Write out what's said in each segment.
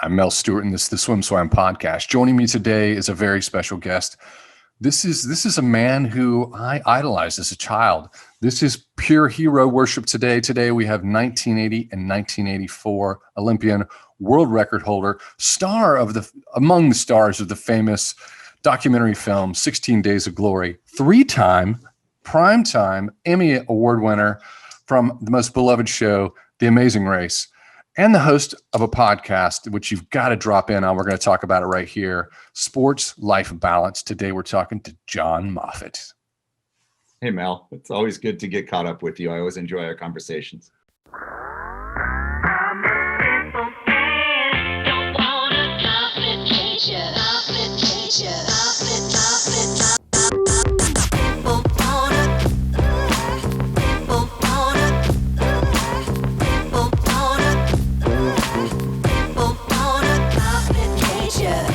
I'm Mel Stewart, and this is the SwimSwam podcast. Joining me today is a very special guest. This is a man who I idolized as a child. This is pure hero worship today. Today we have 1980 and 1984 Olympian, world record holder, among the stars of the famous documentary film 16 Days of Glory, three-time primetime Emmy Award winner from the most beloved show, The Amazing Race, and the host of a podcast, which you've got to drop in on. We're going to talk about it right here. Sports Life Balance. Today, we're talking to John Moffet. Hey, Mel. It's always good to get caught up with you. I always enjoy our conversations.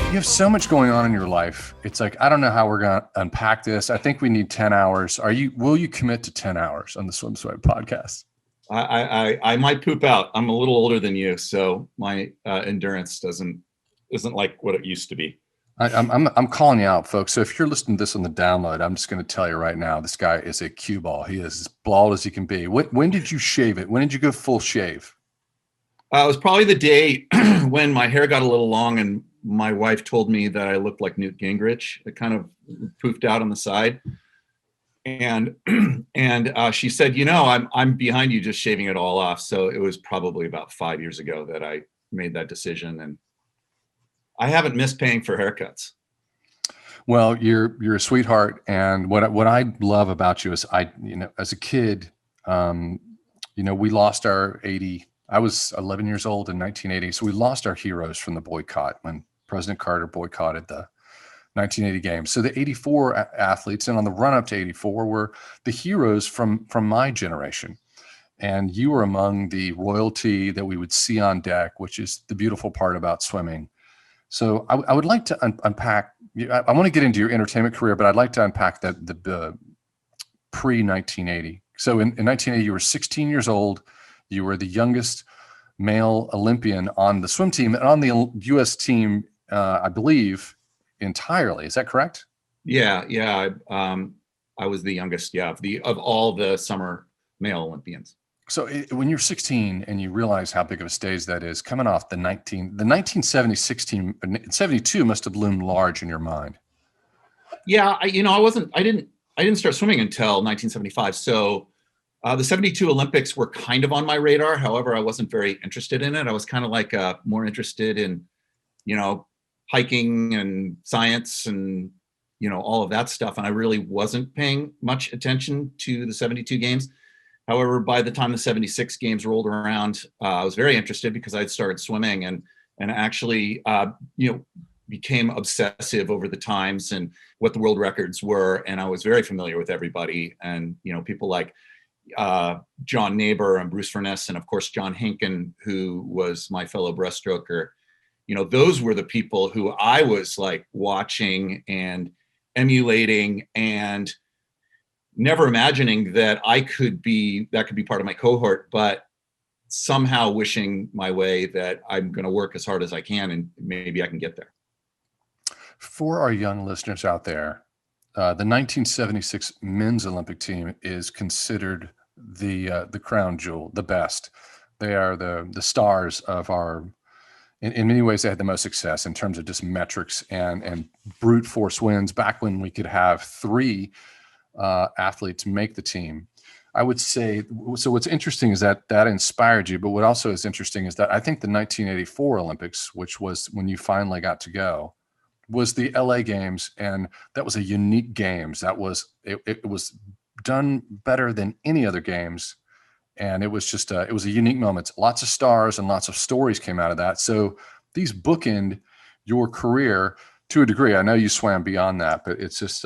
You have so much going on in your life. It's like, I don't know how we're going to unpack this. I think we need 10 hours. Will you commit to 10 hours on the SwimSwam podcast? I might poop out. I'm a little older than you, so my endurance isn't like what it used to be. I'm calling you out, folks. So if you're listening to this on the download, I'm just going to tell you right now, this guy is a cue ball. He is as bald as he can be. When did you shave it? When did you go full shave? It was probably the day when my hair got a little long and my wife told me that I looked like Newt Gingrich. It kind of poofed out on the side. And she said, I'm behind you just shaving it all off. So it was probably about 5 years ago that I made that decision. And I haven't missed paying for haircuts. Well, you're a sweetheart. And what I love about you is as a kid, we lost our 80. I was 11 years old in 1980. So we lost our heroes from the boycott when President Carter boycotted the 1980 games. So the 84 athletes, and on the run up to 84, were the heroes from my generation. And you were among the royalty that we would see on deck, which is the beautiful part about swimming. So I would like to unpack, I want to get into your entertainment career, but I'd like to unpack the pre-1980. So in 1980, you were 16 years old. You were the youngest male Olympian on the swim team and on the U.S. team, I believe, entirely. Is that correct? Yeah. I was the youngest, of all the summer male Olympians. So when you're 16 and you realize how big of a stage that is, coming off the 1976 team, 72 must have loomed large in your mind. Yeah, I didn't start swimming until 1975. So the 72 Olympics were kind of on my radar. However, I wasn't very interested in it. I was kind of like more interested in, hiking and science and, all of that stuff. And I really wasn't paying much attention to the 72 games. However, by the time the 76 games rolled around, I was very interested because I'd started swimming and actually, became obsessive over the times and what the world records were. And I was very familiar with everybody and, people like John Neighbor and Bruce Furness, and of course, John Hinken, who was my fellow breaststroker. Those were the people who I was like watching and emulating and never imagining that that could be part of my cohort, but somehow wishing my way that I'm going to work as hard as I can and maybe I can get there. For our young listeners out there, the 1976 men's Olympic team is considered the crown jewel, the best. They are the stars of our. In many ways, they had the most success in terms of just metrics and brute force wins. Back when we could have three athletes make the team, I would say. So what's interesting is that inspired you. But what also is interesting is that I think the 1984 Olympics, which was when you finally got to go, was the LA Games, and that was a unique games. That was it was done better than any other games, and it was just it was a unique moment. Lots of stars and lots of stories came out of that. So these bookend your career to a degree. I know you swam beyond that, but it's just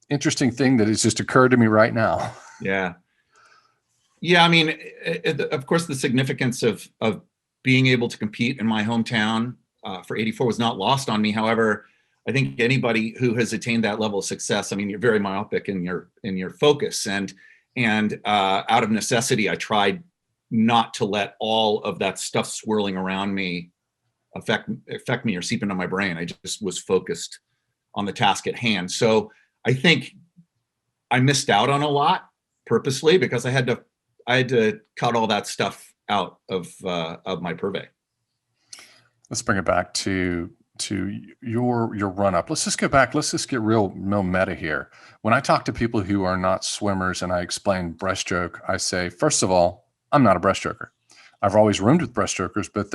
interesting thing that has just occurred to me right now. Yeah. I mean, of course, the significance of being able to compete in my hometown for 84 was not lost on me. However, I think anybody who has attained that level of success, I mean, you're very myopic in your focus, and out of necessity, I tried not to let all of that stuff swirling around me affect me or seep into my brain. I just was focused on the task at hand. So I think I missed out on a lot purposely because I had to cut all that stuff out of my purvey. Let's bring it back to your run up. Let's just go back. Let's just get real meta here. When I talk to people who are not swimmers and I explain breaststroke, I say, first of all, I'm not a breaststroker. I've always roomed with breaststrokers, but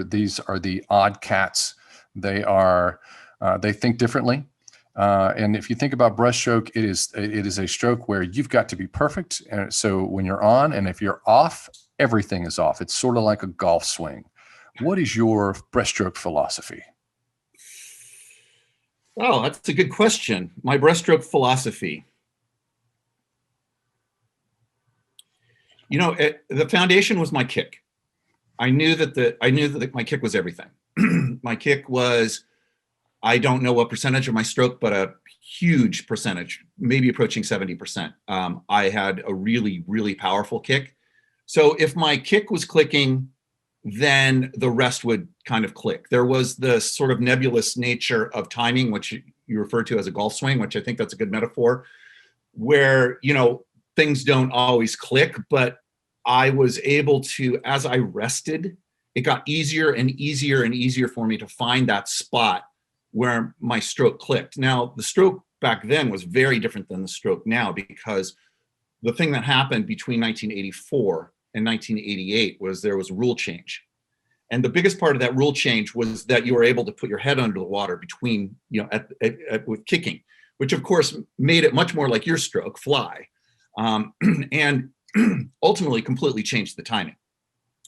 these are the odd cats. They think differently. And if you think about breaststroke, it is a stroke where you've got to be perfect. And so when you're on, and if you're off, everything is off. It's sort of like a golf swing. What is your breaststroke philosophy? Oh, that's a good question. My breaststroke philosophy. The foundation was my kick. I knew that my kick was everything. My kick was, I don't know what percentage of my stroke, but a huge percentage, maybe approaching 70%. I had a really, really powerful kick. So if my kick was clicking, then the rest would kind of click. There was the sort of nebulous nature of timing, which you refer to as a golf swing, which I think that's a good metaphor, where, things don't always click, but I was able to, as I rested, it got easier and easier and easier for me to find that spot where my stroke clicked. Now, the stroke back then was very different than the stroke now, because the thing that happened between 1984 and 1988 was there was a rule change. And the biggest part of that rule change was that you were able to put your head under the water between, with kicking, which of course made it much more like your stroke, fly, and ultimately completely changed the timing.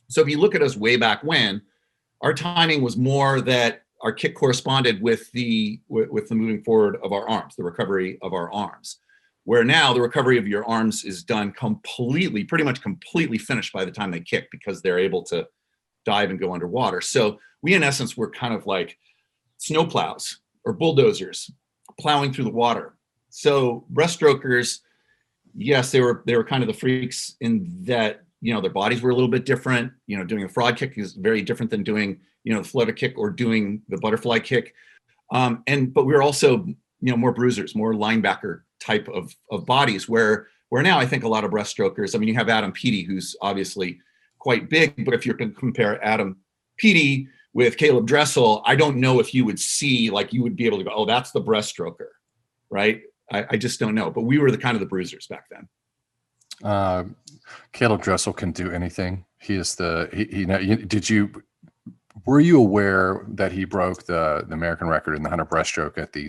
So if you look at us way back when, our timing was more that our kick corresponded with the moving forward of our arms, the recovery of our arms. Where now the recovery of your arms is done pretty much completely finished by the time they kick, because they're able to dive and go underwater. So we, in essence, were kind of like snowplows or bulldozers plowing through the water. So breaststrokers, yes, they were kind of the freaks in that, their bodies were a little bit different. Doing a frog kick is very different than doing, the flutter kick or doing the butterfly kick. But we were also, more bruisers, more linebacker type of bodies, where now I think a lot of breaststrokers, you have Adam Peaty, who's obviously quite big, but if you're going to compare Adam Peaty with Caleb Dressel, I don't know if you would see, like, you would be able to go, oh, that's the breaststroker, right? I just don't know. But we were the kind of the bruisers back then. Caleb Dressel can do anything. He is were you aware that he broke the American record in the 100 breaststroke at the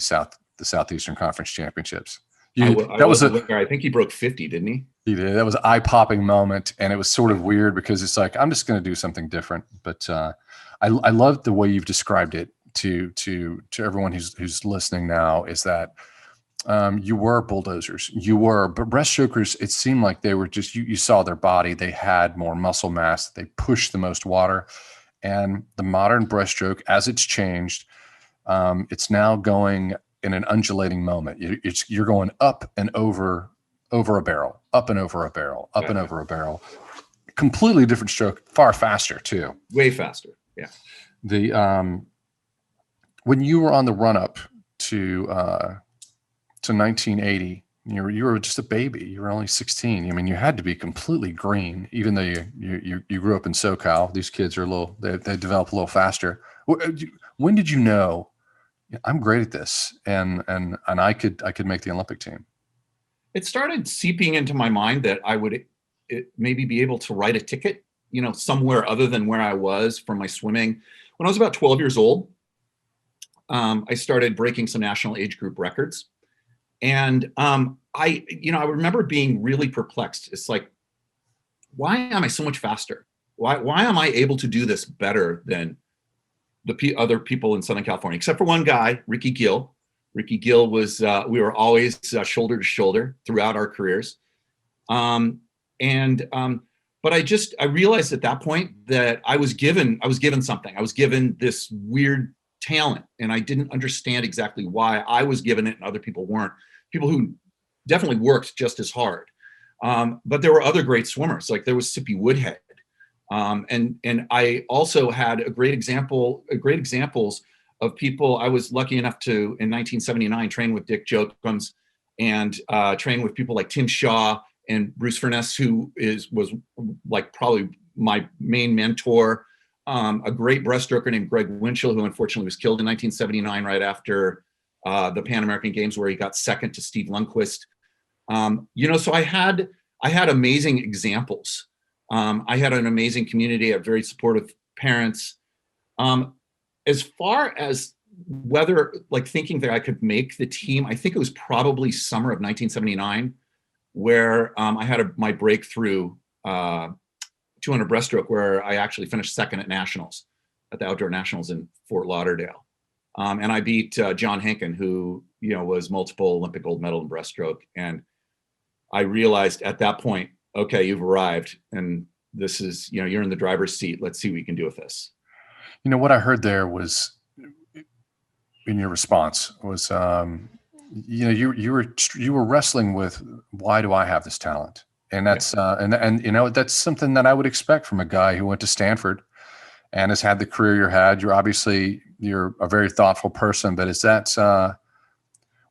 Southeastern Conference Championships? I think he broke 50, didn't he? He did. That was an eye-popping moment, and it was sort of weird because it's like, I'm just going to do something different. But I love the way you've described it to everyone who's listening now, is that you were bulldozers. But breaststrokers, it seemed like they were just, you saw their body. They had more muscle mass. They pushed the most water. And the modern breaststroke, as it's changed, it's now going in an undulating moment. You're going up and over a barrel, up and over a barrel, up and over a barrel. Completely different stroke, far faster too. Way faster, yeah. When you were on the run up to 1980, you were just a baby. You were only 16. You had to be completely green, even though you grew up in SoCal. These kids are they develop a little faster. When did you know, I'm great at this, and I could make the Olympic team? It started seeping into my mind that I would maybe be able to write a ticket, somewhere other than where I was from my swimming. When I was about 12 years old, I started breaking some national age group records. And I remember being really perplexed. It's like, why am I so much faster? Why am I able to do this better than the other people in Southern California, except for one guy, Ricky Gill. Ricky Gill was, we were always shoulder to shoulder throughout our careers. But I realized at that point that I was given something. I was given this weird talent, and I didn't understand exactly why I was given it and other people weren't. People who definitely worked just as hard. But there were other great swimmers. Like there was Sippy Woodhead, And I also had great examples of people. I was lucky enough to, in 1979, train with Dick Jokums and train with people like Tim Shaw and Bruce Furness, who was like probably my main mentor. A great breaststroker named Greg Winchell, who unfortunately was killed in 1979 right after the Pan American Games, where he got second to Steve Lundquist. So I had amazing examples. I had an amazing community, a very supportive parents. As far as whether, like, thinking that I could make the team, I think it was probably summer of 1979 where I had my breakthrough 200 breaststroke, where I actually finished second at nationals, at the outdoor nationals in Fort Lauderdale. And I beat John Henkin, who, was multiple Olympic gold medal in breaststroke. And I realized at that point, okay, you've arrived, and this is, you're in the driver's seat. Let's see what you can do with this. What I heard there was, in your response, was, you were wrestling with, why do I have this talent? And that's that's something that I would expect from a guy who went to Stanford and has had the career you had. You're a very thoughtful person, but is that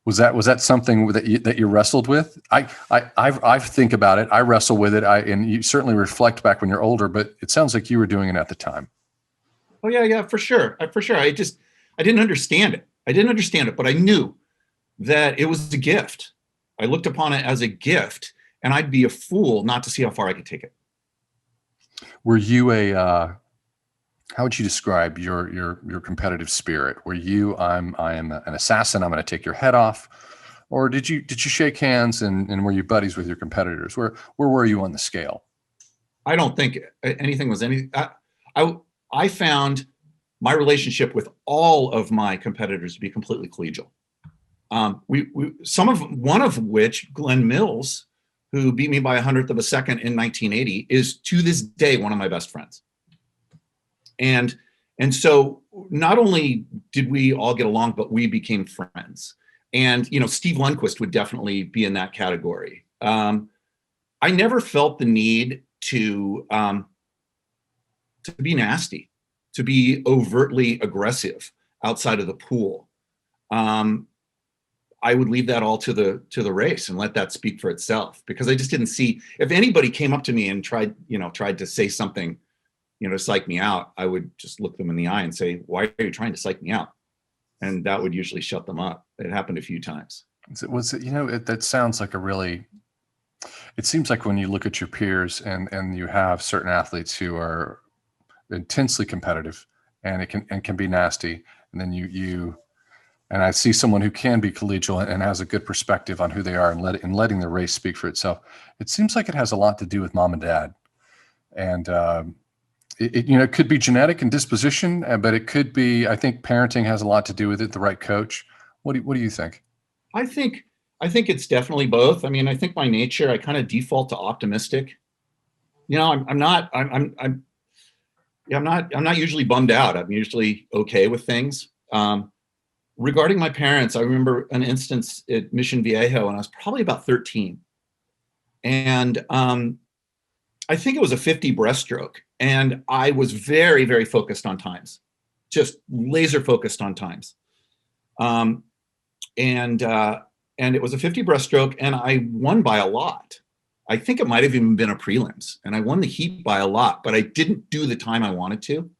was that something that you wrestled with? I think about it. I wrestle with it. And you certainly reflect back when you're older, but it sounds like you were doing it at the time. Oh yeah, for sure. I didn't understand it, but I knew that it was a gift. I looked upon it as a gift, and I'd be a fool not to see how far I could take it. Were you how would you describe your competitive spirit? Were you, I am an assassin, I'm going to take your head off? Or did you shake hands and were you buddies with your competitors? Where were you on the scale? I don't think anything was anything. I found my relationship with all of my competitors to be completely collegial. One of which, Glenn Mills, who beat me by 100th of a second in 1980, is to this day one of my best friends. And so not only did we all get along, but we became friends. And Steve Lundquist would definitely be in that category. I never felt the need to be nasty, to be overtly aggressive outside of the pool. I would leave that all to the race and let that speak for itself, because I just didn't see, if anybody came up to me and tried to say something, to psych me out, I would just look them in the eye and say, why are you trying to psych me out? And that would usually shut them up. It happened a few times. That sounds like it seems like when you look at your peers and you have certain athletes who are intensely competitive and it can be nasty. And then and I see someone who can be collegial and has a good perspective on who they are and letting the race speak for itself. It seems like it has a lot to do with mom and dad. And, it could be genetic and disposition, but it could be, I think parenting has a lot to do with it. The right coach. What do you think? I think it's definitely both. I mean, I think by nature, I kind of default to optimistic. I'm not usually bummed out. I'm usually okay with things. Regarding my parents, I remember an instance at Mission Viejo, and I was probably about 13. And I think it was a 50 breaststroke. And I was very, very focused on times, just laser focused on times. And it was a 50 breaststroke, and I won by a lot. I think it might have even been a prelims, and I won the heat by a lot, but I didn't do the time I wanted to.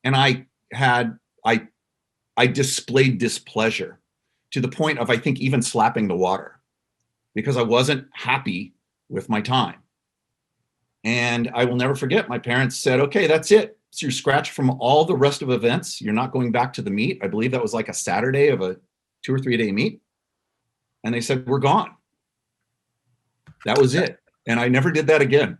And I displayed displeasure to the point of, I think, even slapping the water, because I wasn't happy with my time. And I will never forget, my parents said, okay, that's it. So you're scratched from all the rest of events. You're not going back to the meet. I believe that was like a Saturday of a 2 or 3 day meet. And they said, we're gone. That was it. And I never did that again.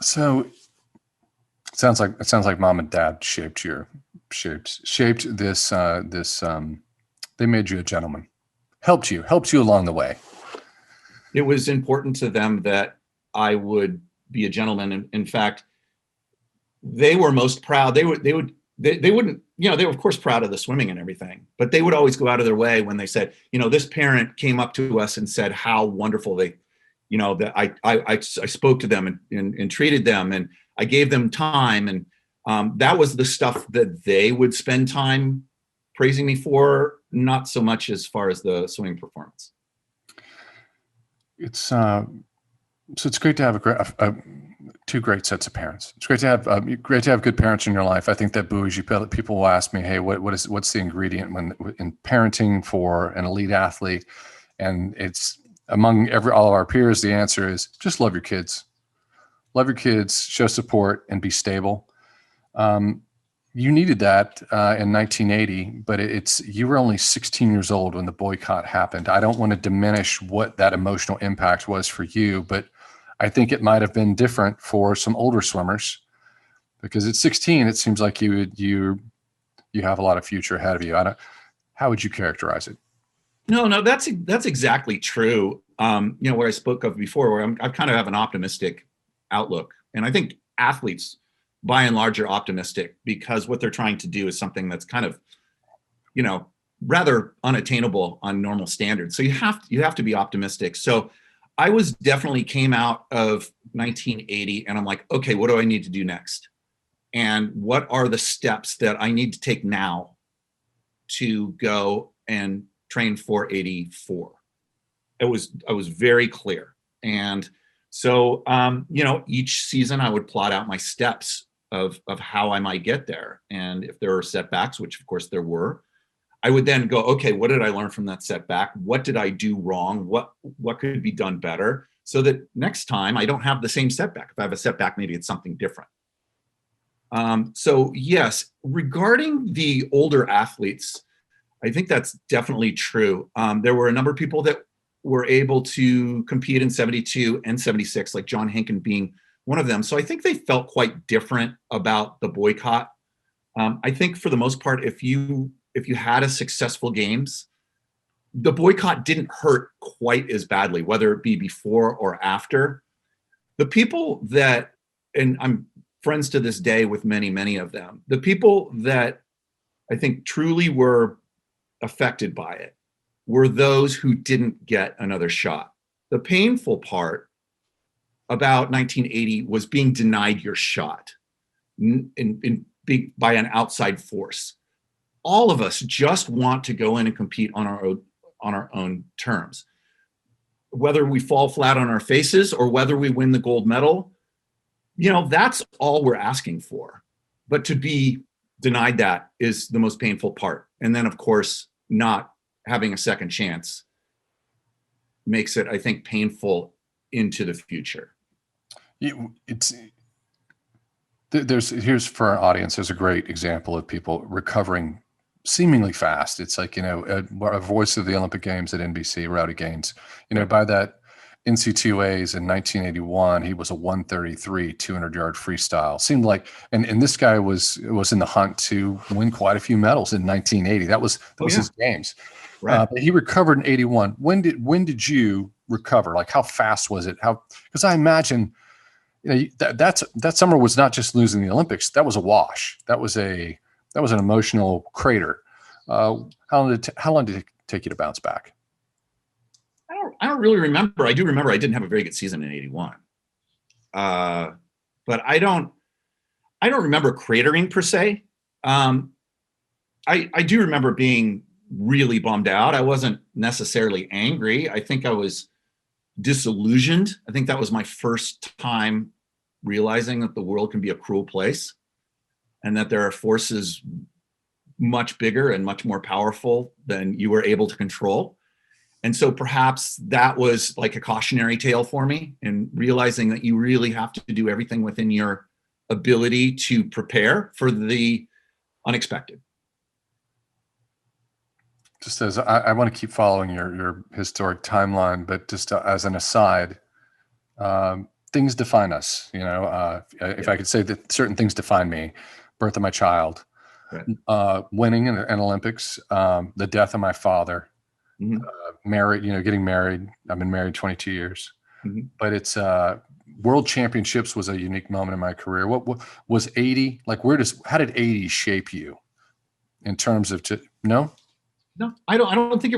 So it sounds like mom and dad shaped this, they made you a gentleman, helped you along the way. It was important to them that I would be a gentleman. In fact, they were most proud. They wouldn't, they were of course proud of the swimming and everything, but they would always go out of their way when they said, this parent came up to us and said how wonderful that I spoke to them and treated them, and I gave them time, and that was the stuff that they would spend time praising me for, not so much as far as the swimming performance. It's so it's great to have two great sets of parents. It's great to have good parents in your life. I think that buoys you. People will ask me, "Hey, what's the ingredient in parenting for an elite athlete?" And it's among all of our peers. The answer is just love your kids. Love your kids, show support, and be stable. You needed that in 1980, but you were only 16 years old when the boycott happened. I don't want to diminish what that emotional impact was for you, but I think it might have been different for some older swimmers, because at 16, it seems like you have a lot of future ahead of you. How would you characterize it? No, that's exactly true. What I spoke of before, where I kind of have an optimistic outlook, and I think athletes, by and large, are optimistic because what they're trying to do is something that's kind of, rather unattainable on normal standards. So you have to be optimistic. So I was definitely came out of 1980 and I'm like, okay, what do I need to do next? And what are the steps that I need to take now to go and train for 84? I was very clear. And so, each season I would plot out my steps of how I might get there. And if there were setbacks, which of course there were, I would then go, okay, what did I learn from that setback? What did I do wrong? What could be done better? So that next time I don't have the same setback. If I have a setback, maybe it's something different. So yes, regarding the older athletes, I think that's definitely true. There were a number of people that were able to compete in 72 and 76, like John Hinken being one of them. So I think they felt quite different about the boycott. I think for the most part, if you had a successful games, the boycott didn't hurt quite as badly, whether it be before or after. The people that, and I'm friends to this day with many of them, the people that I think truly were affected by it were those who didn't get another shot. The painful part about 1980 was being denied your shot by an outside force. All of us just want to go in and compete on our own terms. Whether we fall flat on our faces or whether we win the gold medal, that's all we're asking for. But to be denied that is the most painful part. And then, of course, not having a second chance makes it, I think, painful into the future. Here's for our audience, there's a great example of people recovering seemingly fast. It's like, a voice of the Olympic Games at NBC, Rowdy Gaines, by that NC2As in 1981, he was a 133, 200-yard freestyle. Seemed like, and this guy was in the hunt to win quite a few medals in 1980. That was his games. Right. But he recovered in 81. When did you recover? Like, how fast was it? Because I imagine, that summer was not just losing the Olympics. That was a wash. That was an emotional crater. How long did it take you to bounce back? I don't really remember. I do remember I didn't have a very good season in 81. But I don't remember cratering per se. I do remember being really bummed out. I wasn't necessarily angry. I think I was disillusioned. I think that was my first time realizing that the world can be a cruel place and that there are forces much bigger and much more powerful than you were able to control. And so perhaps that was like a cautionary tale for me, and realizing that you really have to do everything within your ability to prepare for the unexpected. Just as I want to keep following your historic timeline, but just as an aside, things define us. If I could say that certain things define me: birth of my child, right. Winning an Olympics, the death of my father, mm-hmm. Married. Getting married. I've been married 22 years, mm-hmm. But it's World Championships was a unique moment in my career. What was 80 like? How did 80 shape you in terms of no? No, I don't think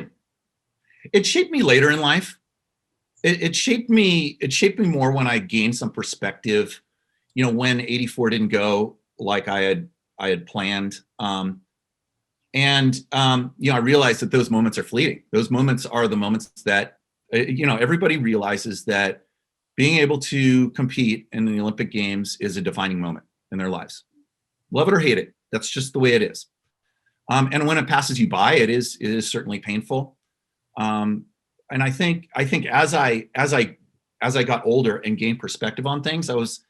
it shaped me later in life. it shaped me. It shaped me more when I gained some perspective. When '84 didn't go like I had planned. I realized that those moments are fleeting. Those moments are the moments that, everybody realizes that being able to compete in the Olympic Games is a defining moment in their lives. Love it or hate it. That's just the way it is. And when it passes you by, it is certainly painful. And I think as I got older and gained perspective on things, I was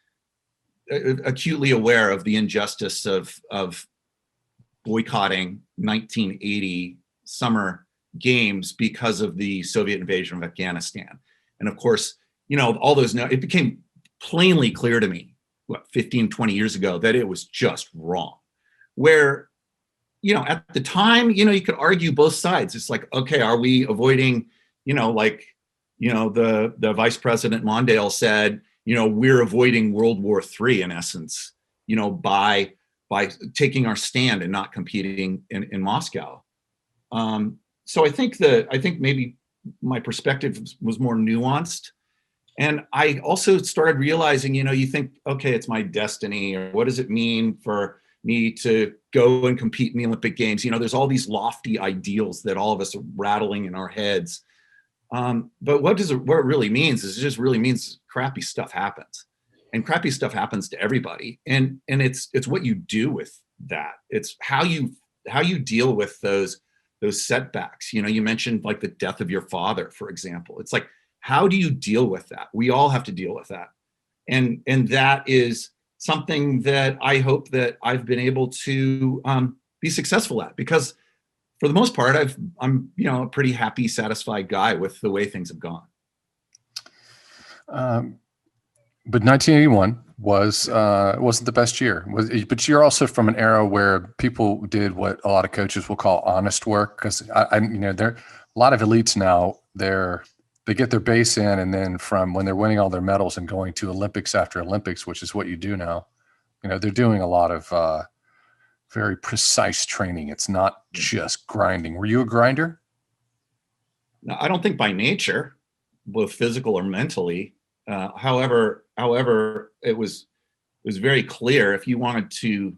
acutely aware of the injustice of boycotting 1980 summer games because of the Soviet invasion of Afghanistan. And of course, all those, it became plainly clear to me, 15, 20 years ago, that it was just wrong. Where, at the time, you could argue both sides. It's like, okay, are we avoiding, the Vice President Mondale said, we're avoiding World War III in essence, by taking our stand and not competing in Moscow. So I think maybe my perspective was more nuanced. And I also started realizing, you think, okay, it's my destiny, or what does it mean for me to go and compete in the Olympic Games? There's all these lofty ideals that all of us are rattling in our heads. But what it really means is it just really means crappy stuff happens. And crappy stuff happens to everybody. And it's what you do with that. It's how you deal with those setbacks. You mentioned like the death of your father, for example. It's like, how do you deal with that? We all have to deal with that. And that is something that I hope that I've been able to be successful at, because for the most part, I'm a pretty happy, satisfied guy with the way things have gone. But 1981 wasn't the best year. But you're also from an era where people did what a lot of coaches will call honest work, because there are a lot of elites now. They get their base in, and then from when they're winning all their medals and going to Olympics after Olympics, which is what you do now, they're doing a lot of very precise training. It's not just grinding. Were you a grinder? No, I don't think by nature, both physical or mentally. However, it was very clear if you wanted to.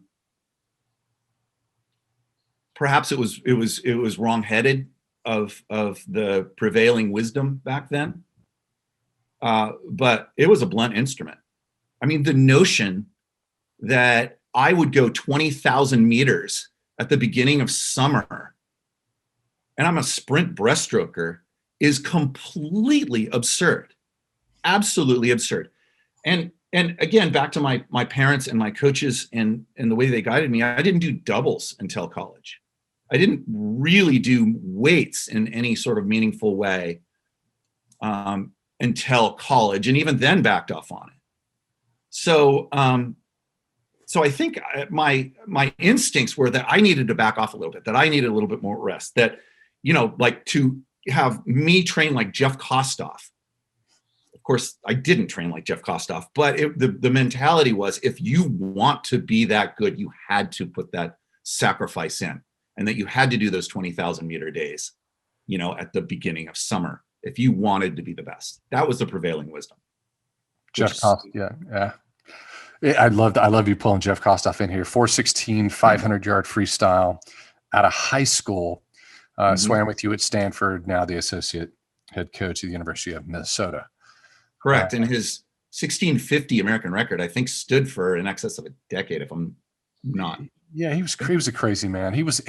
Perhaps it was wrong-headed of the prevailing wisdom back then, but it was a blunt instrument. I mean, the notion that I would go 20,000 meters at the beginning of summer, and I'm a sprint breaststroker, is completely absurd. Absolutely absurd. And again, back to my parents and my coaches and the way they guided me, I didn't do doubles until college. I didn't really do weights in any sort of meaningful way until college, and even then backed off on it. So I think my instincts were that I needed to back off a little bit, that I needed a little bit more rest, that, like to have me train like Jeff Kostoff. Of course, I didn't train like Jeff Kostoff, but the mentality was, if you want to be that good, you had to put that sacrifice in, and that you had to do those 20,000 meter days, at the beginning of summer, if you wanted to be the best. That was the prevailing wisdom. Jeff Kostoff, yeah. I love you pulling Jeff Kostoff in here. 416, 500-yard freestyle out of high school. Swam with you at Stanford, now the associate head coach at the University of Minnesota. Correct. And his 1650 American record, I think, stood for in excess of a decade, if I'm not. Yeah, he was a crazy man. His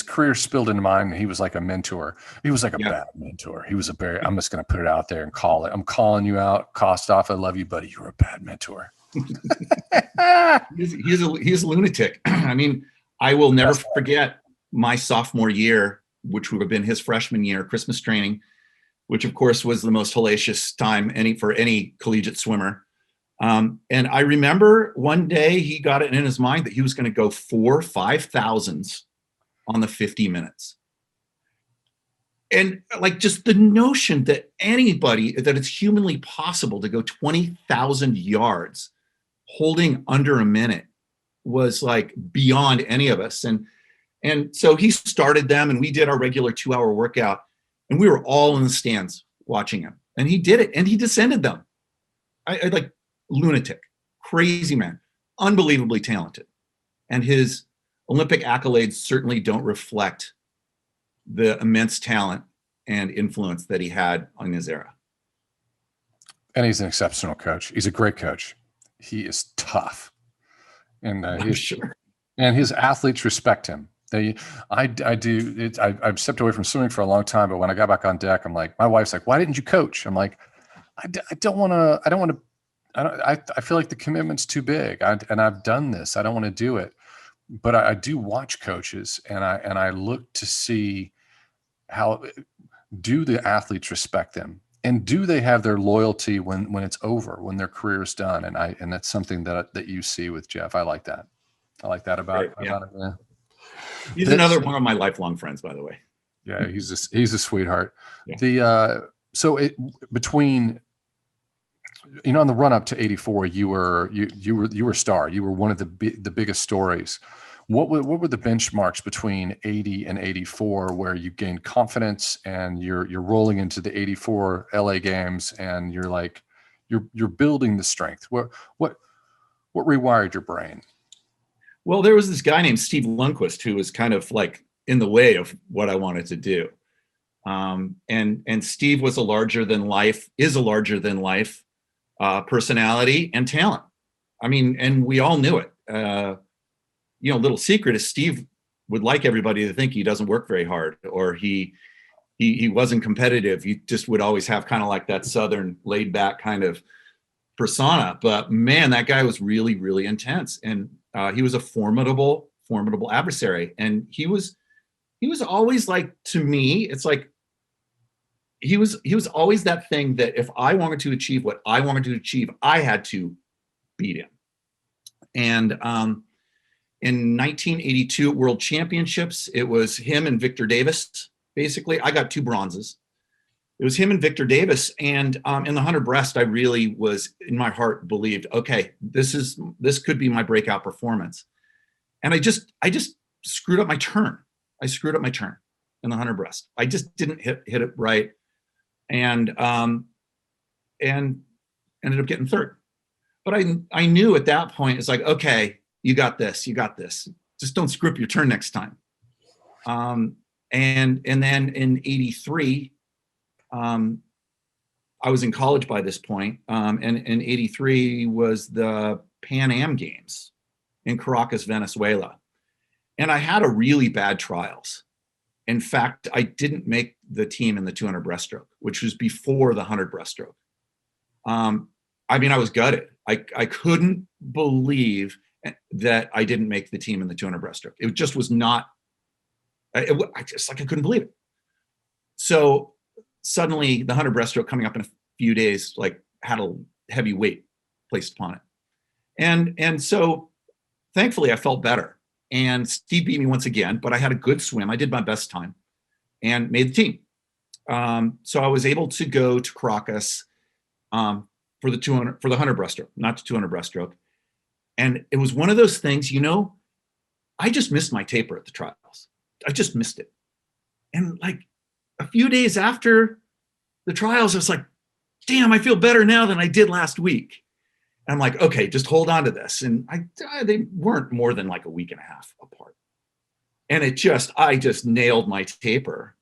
career spilled into mine, and he was like a mentor. He was like a bad mentor. He was I'm just going to put it out there and call it. I'm calling you out, Kostoff. I love you, buddy. You're a bad mentor. He's a lunatic. I mean, I will never forget my sophomore year, which would have been his freshman year, Christmas training, which of course was the most hellacious time for any collegiate swimmer. And I remember one day he got it in his mind that he was going to go 4 5,000s on the 50 minutes. And like, just the notion that that it's humanly possible to go 20,000 yards holding under a minute was like beyond any of us. And so he started them, and we did our regular 2-hour workout, and we were all in the stands watching him, and he did it, and he descended them. I like lunatic, crazy man, unbelievably talented, and his Olympic accolades certainly don't reflect the immense talent and influence that he had on his era. And he's an exceptional coach. He's a great coach. He is tough, and I'm sure. And his athletes respect him. I've stepped away from swimming for a long time, but when I got back on deck, I'm like, my wife's like, "Why didn't you coach?" I'm like, I don't want to. I feel like the commitment's too big. And I've done this. I don't want to do it. But I do watch coaches, and I look to see how do the athletes respect them, and do they have their loyalty when it's over, when their career is done. And that's something that you see with Jeff. I like that. I like that about Right, yeah. it. Yeah. He's another one of my lifelong friends, by the way. Yeah, he's a sweetheart. Yeah. Between, on the run up to 84, you were a star. You were one of the biggest stories. What were the benchmarks between 80 and 84 where you gained confidence and you're rolling into the 84 LA games and you're like you're building the strength? What rewired your brain? Well, there was this guy named Steve Lundquist who was kind of like in the way of what I wanted to do. And Steve was is a larger than life personality and talent. I mean, and we all knew it. Little secret is Steve would like everybody to think he doesn't work very hard, or he wasn't competitive. He just would always have kind of like that Southern laid back kind of persona. But man, that guy was really, really intense. And he was a formidable adversary. And he was always like, to me, it's like, he was always that thing that if I wanted to achieve what I wanted to achieve, I had to beat him. And in 1982 World Championships, it was him and Victor Davis. Basically, I got 2 bronzes. It was him and Victor Davis. And in the 100 breast, I really was, in my heart, believed, okay, this could be my breakout performance. And I just screwed up my turn. I screwed up my turn in the 100 breast. I just didn't hit it right. And ended up getting 3rd. But I knew at that point, it's like, okay, you got this. Just don't screw up your turn next time. And then in 83, I was in college by this point. And in 83 was the Pan Am Games in Caracas, Venezuela. And I had a really bad trials. In fact, I didn't make the team in the 200 breaststroke, which was before the 100 breaststroke. I mean, I was gutted. I couldn't believe that I didn't make the team in the 200 breaststroke. It just was not, I couldn't believe it. So suddenly the 100 breaststroke coming up in a few days, like, had a heavy weight placed upon it. And so thankfully I felt better. And Steve beat me once again, but I had a good swim. I did my best time and made the team. So I was able to go to Caracas for the 100 breaststroke, not the 200 breaststroke. And it was one of those things, I just missed my taper at the trials. I just missed it. And like a few days after the trials, I was like, damn, I feel better now than I did last week. And I'm like, okay, just hold on to this. And they weren't more than like a week and a half apart. And I just nailed my taper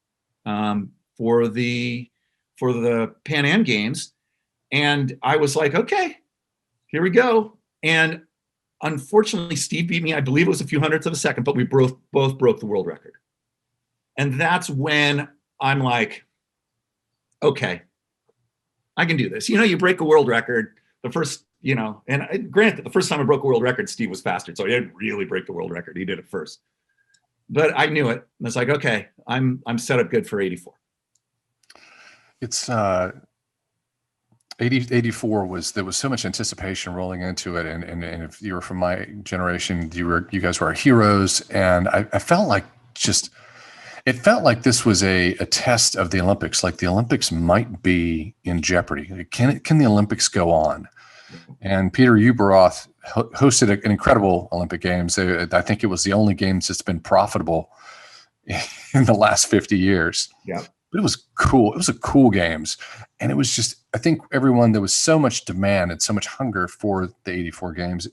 for the Pan Am Games. And I was like, okay, here we go. And unfortunately, Steve beat me. I believe it was a few hundredths of a second, but we both broke the world record. And that's when I'm like, okay, I can do this. You break a world record. The first, and granted, the first time I broke a world record, Steve was faster. So he didn't really break the world record. He did it first. But I knew it. And it's like, okay, I'm set up good for 84. It's 84 there was so much anticipation rolling into it. And if you were from my generation, you guys were our heroes. And I felt like it felt like this was a test of the Olympics. Like the Olympics might be in jeopardy. Can the Olympics go on? And Peter Uberoth hosted an incredible Olympic Games. I think it was the only games that's been profitable in the last 50 years. Yeah. but it was cool. It was a cool games. And it was just, I think everyone, there was so much demand and so much hunger for the 84 games. The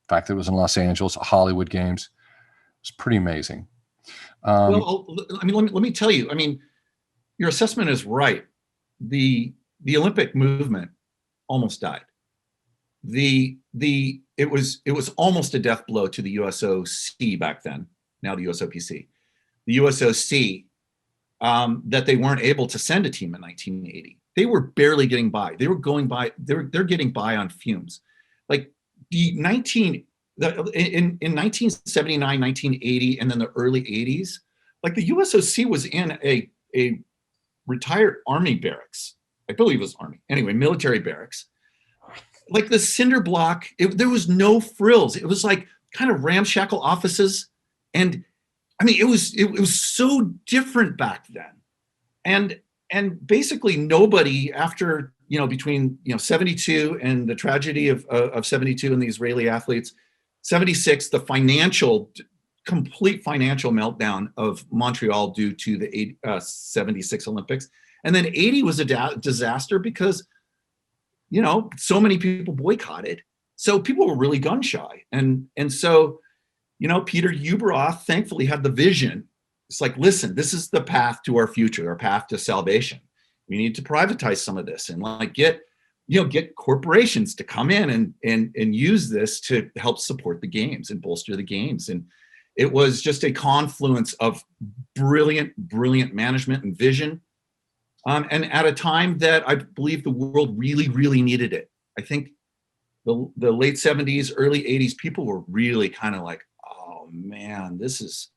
fact that it was in Los Angeles, Hollywood games, it was pretty amazing. Well, I mean, let me tell you, I mean, your assessment is right. The Olympic movement almost died. It was almost a death blow to the USOC back then, now the USOPC. The USOC, that they weren't able to send a team in 1980. They were barely getting by. They were going by, they're getting by on fumes. Like in 1979, 1980, and then the early 80s, like the USOC was in a retired Army barracks. I believe it was Army. Anyway, military barracks. Like the cinder block, there was no frills. It was like kind of ramshackle offices. And I mean, it was so different back then. And basically nobody after, between, 72 and the tragedy of 72 and the Israeli athletes, 76, the complete financial meltdown of Montreal due to the 76 Olympics. And then 80 was a disaster because, so many people boycotted. So people were really gun shy. And so, Peter Ueberroth thankfully had the vision. It's like, listen, this is the path to our future, our path to salvation. We need to privatize some of this and like get corporations to come in and use this to help support the games and bolster the games. And it was just a confluence of brilliant management and vision. And at a time that I believe the world really, really needed it. I think the late 70s, early 80s, people were really kind of like, oh man, this is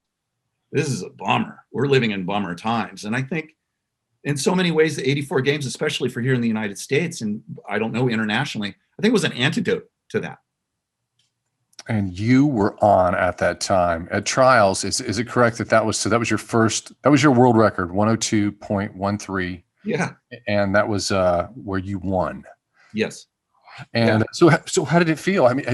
a bummer. We're living in bummer times. And I think in so many ways, the 84 games, especially for here in the United States, and I don't know internationally, I think it was an antidote to that. And you were on at that time at trials. Is it correct that was your world record, 102.13? Yeah. And that was where you won. Yes. And so how did it feel? I mean,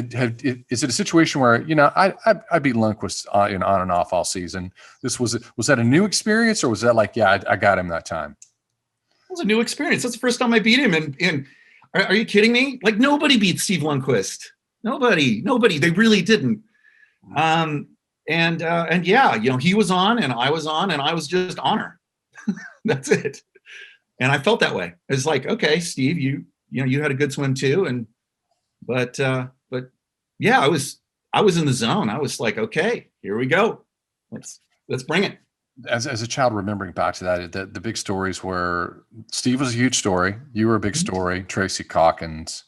is it a situation where, I beat Lundqvist on and off all season. Was that a new experience, or was that like, yeah, I got him that time? It was a new experience. That's the first time I beat him. And are you kidding me? Like nobody beat Steve Lundqvist. Nobody. They really didn't. And yeah, he was on and I was on and I was just honor. That's it. And I felt that way. It's like, okay, Steve, you had a good swim too. But yeah, I was in the zone. I was like, okay, here we go. Let's bring it. As a child, remembering back to that, the big stories were Steve was a huge story. You were a big story. Tracy Calkins,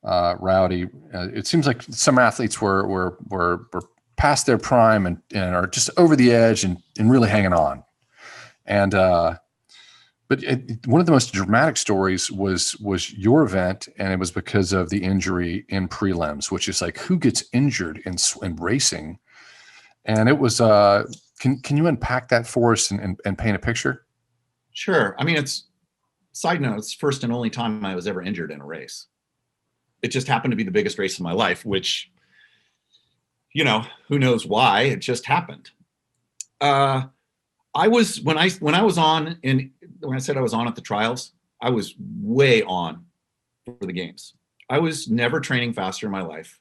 Rowdy. It seems like some athletes were past their prime and are just over the edge and really hanging on. And but one of the most dramatic stories was your event, and it was because of the injury in prelims, which is like who gets injured in racing. And it was can you unpack that for us and paint a picture? Sure. I mean, side note, it's first and only time I was ever injured in a race. It just happened to be the biggest race of my life, which, who knows why, it just happened. When I was on, and when I said I was on at the trials, I was way on for the games. I was never training faster in my life.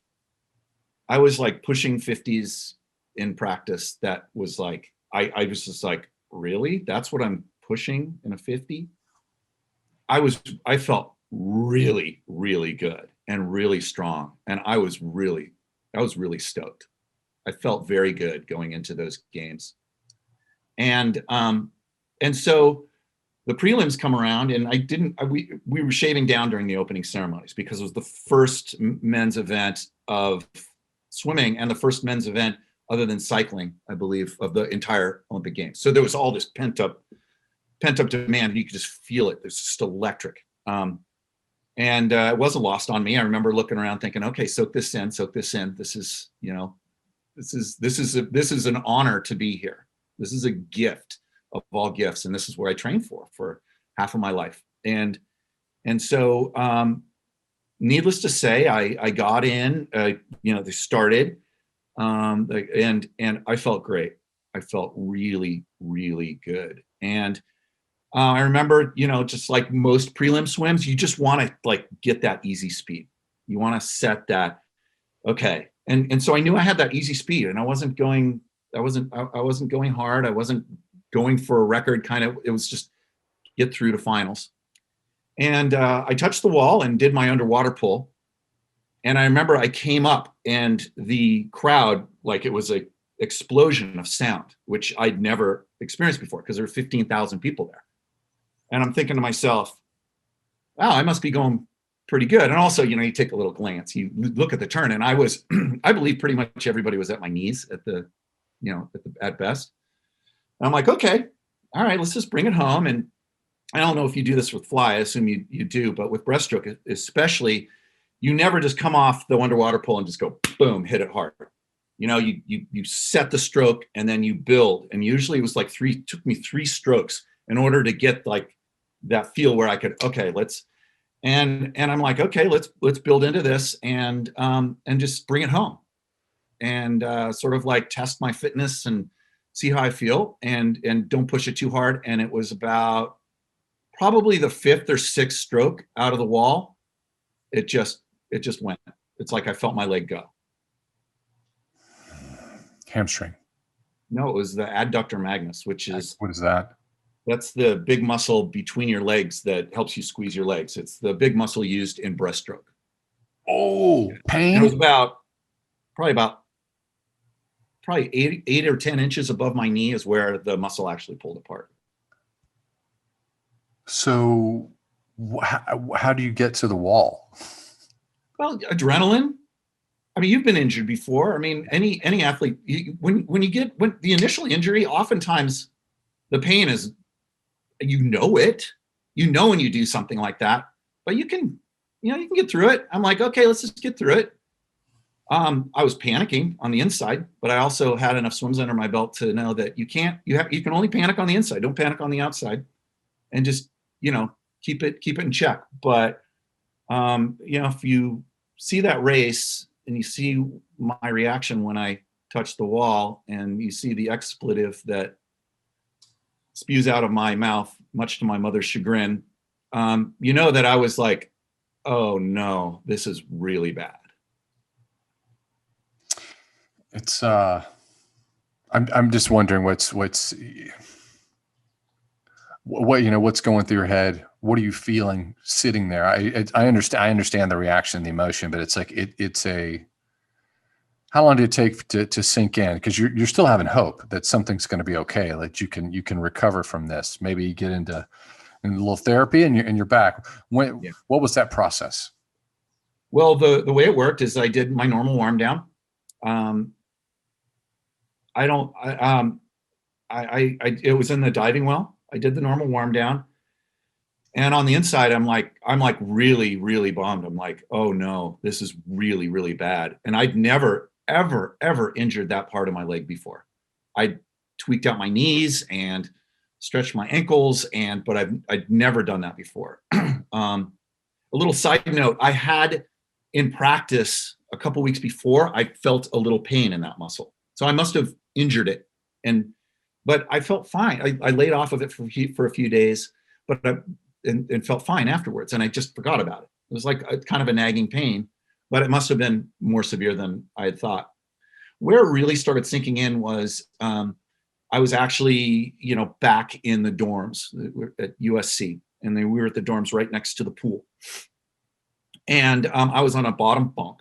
I was like pushing 50s in practice. That was like, I was just like, really? That's what I'm pushing in a 50? I felt really, really good and really strong. And I was really stoked. I felt very good going into those games. And so the prelims come around, and we were shaving down during the opening ceremonies because it was the first men's event of swimming and the first men's event other than cycling, I believe, of the entire Olympic Games. So there was all this pent up demand, and you could just feel it. It's just electric. And it wasn't lost on me. I remember looking around thinking, okay, soak this in. This is, this is an honor to be here. This is a gift of all gifts. And this is where I trained for half of my life. And so, needless to say, I got in, they started, and I felt great. I felt really, really good. And I remember, just like most prelim swims, you just want to like get that easy speed. You want to set that, okay. And so I knew I had that easy speed, and I wasn't going hard. I wasn't going for a record kind of, it was just get through to finals. And I touched the wall and did my underwater pull. And I remember I came up and the crowd, like it was a explosion of sound, which I'd never experienced before because there were 15,000 people there. And I'm thinking to myself, wow, I must be going pretty good. And also, you take a little glance, you look at the turn, and I was, I believe pretty much everybody was at my knees at best. And I'm like, okay, all right, let's just bring it home. And I don't know if you do this with fly, I assume you do, but with breaststroke especially, you never just come off the underwater pull and just go boom, hit it hard. You set the stroke and then you build. And usually it was like took me 3 strokes in order to get like that feel where I could, okay, and I'm like, okay, let's build into this and just bring it home and sort of like test my fitness and see how I feel and don't push it too hard. And it was about probably the 5th or 6th stroke out of the wall. It just went. It's like I felt my leg go. Hamstring. No, it was the adductor magnus, which is, what is that? That's the big muscle between your legs that helps you squeeze your legs. It's the big muscle used in breaststroke. Oh, pain. And it was probably 8 or 10 inches above my knee is where the muscle actually pulled apart. So how do you get to the wall? Well, adrenaline. I mean, you've been injured before. I mean, any athlete, when the initial injury, oftentimes the pain is, when you do something like that, but you can get through it. I'm like, okay, let's just get through it. I was panicking on the inside, but I also had enough swims under my belt to know that you can only panic on the inside. Don't panic on the outside, and just, keep it in check. But, if you see that race and you see my reaction when I touch the wall and you see the expletive that spews out of my mouth, much to my mother's chagrin, that I was like, oh no, this is really bad. It's I'm just wondering what's going through your head. What are you feeling sitting there? I understand the reaction, the emotion, but it's like it's a, how long did it take to sink in? Because you're still having hope that something's going to be okay. Like you can recover from this. Maybe you get into a little therapy and you're back. What was that process? Well, the way it worked is I did my normal warm down. It was in the diving well. I did the normal warm down. And on the inside, I'm like really, really bummed. I'm like, oh no, this is really, really bad. And I'd never, ever, ever injured that part of my leg before. I tweaked out my knees and stretched my ankles, but I'd never done that before. A little side note, I had in practice a couple weeks before, I felt a little pain in that muscle. So I must have injured it. But I felt fine. I laid off of it for a few days, but and felt fine afterwards. And I just forgot about it. It was like kind of a nagging pain, but it must have been more severe than I had thought. Where it really started sinking in was I was actually, back in the dorms at USC, and we were at the dorms right next to the pool. And I was on a bottom bunk.